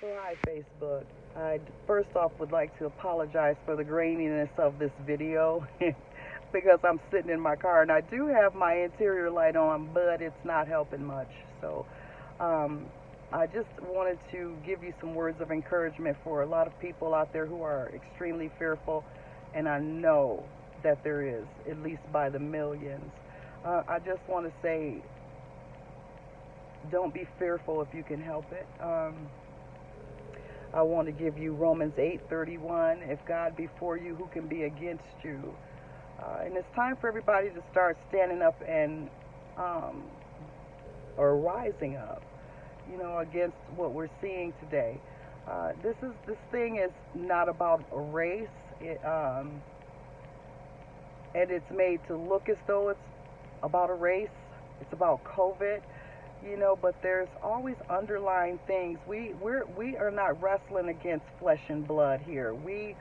So hi Facebook. I first off would like to apologize for the graininess of this video because I'm sitting in my car and I do have my interior light on, but it's not helping much. So um, I just wanted to give you some words of encouragement for a lot of people out there who are extremely fearful, and I know that there is, at least by the millions. I just want to say, don't be fearful if you can help it. I want to give you Romans 8:31. If God be for you, who can be against you? And it's time for everybody to start standing up and um, or rising up, against what we're seeing today. This thing is not about a race, and it's made to look as though it's about a race. It's about COVID, but there's always underlying things. We are not wrestling against flesh and blood here. We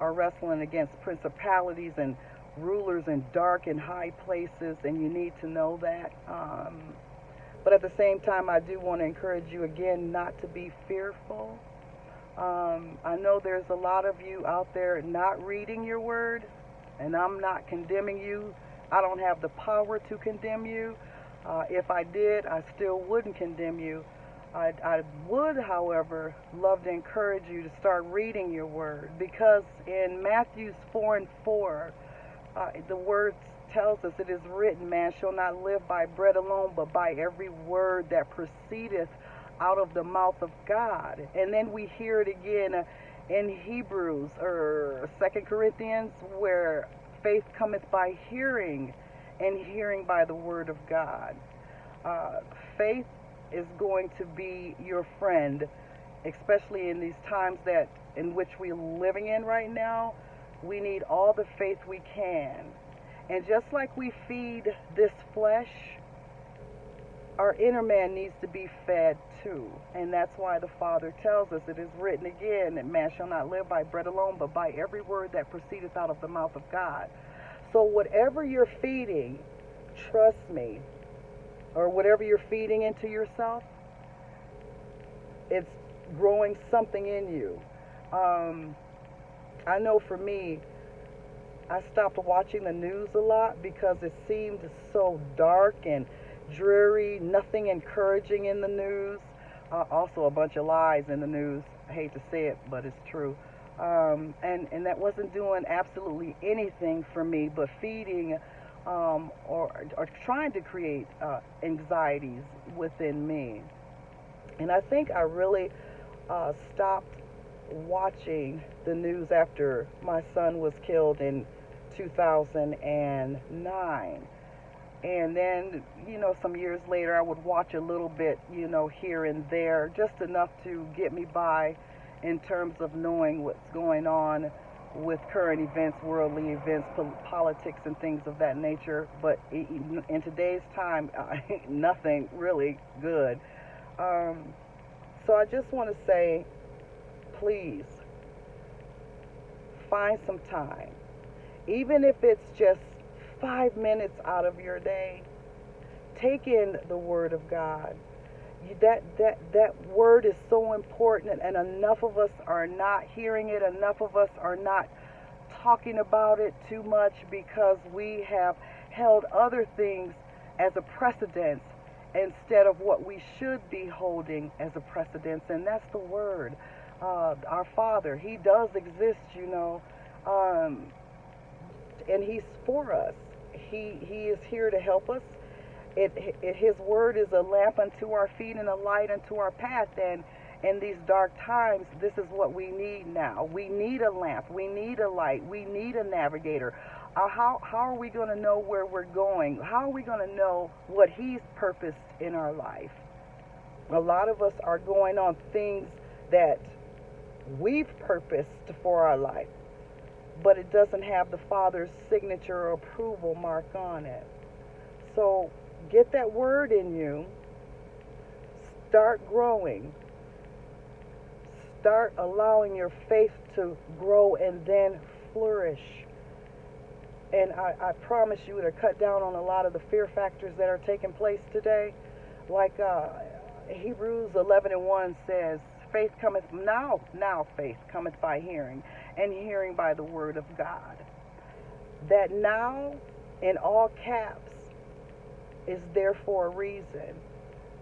are wrestling against principalities and rulers in dark and high places, and you need to know that. But at the same time, I do want to encourage you again not to be fearful. I know there's a lot of you out there not reading your word, and I'm not condemning you. I don't have the power to condemn you. If I did, I still wouldn't condemn you. I would, however, love to encourage you to start reading your word, because in Matthew 4 and 4, the word tells us, it is written, man shall not live by bread alone, but by every word that proceedeth out of the mouth of God. And then we hear it again in Hebrews or 2 Corinthians, where faith cometh by hearing, and hearing by the word of God. Uh, Faith is going to be your friend, especially in these times that in which we're living in right now. We need all the faith we can. And just like we feed this flesh, our inner man needs to be fed too. And that's why the Father tells us, it is written again, that man shall not live by bread alone, but by every word that proceedeth out of the mouth of God. So whatever you're feeding, trust me, or whatever you're feeding into yourself, it's growing something in you. I know for me, I stopped watching the news a lot because it seemed so dark and dreary, nothing encouraging in the news. Also, a bunch of lies in the news. I hate to say it, but it's true. And that wasn't doing absolutely anything for me but feeding or trying to create anxieties within me. And I think I really stopped watching the news after my son was killed in 2009. And then, some years later, I would watch a little bit, here and there, just enough to get me by in terms of knowing what's going on with current events, worldly events, politics, and things of that nature. But in today's time, nothing really good. Um, so I just want to say, please find some time, even if it's just 5 minutes out of your day. Take in the Word of God. That word is so important, and enough of us are not hearing it. Enough of us are not talking about it too much because we have held other things as a precedence instead of what we should be holding as a precedence, and that's the Word. Our Father, He does exist, um, and He's for us. He is here to help us. His word is a lamp unto our feet and a light unto our path. And in these dark times, this is what we need now. We need a lamp. We need a light. We need a navigator. How are we going to know where we're going? How are we going to know what He's purposed in our life? A lot of us are going on things that we've purposed for our life, but it doesn't have the Father's signature or approval mark on it. So get that word in you. Start growing. Start allowing your faith to grow and then flourish. And I promise you to cut down on a lot of the fear factors that are taking place today. Like Hebrews 11:1 says, faith cometh now faith cometh by hearing, and hearing by the word of God. That now in all caps is there for a reason.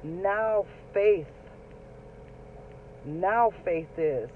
Now faith is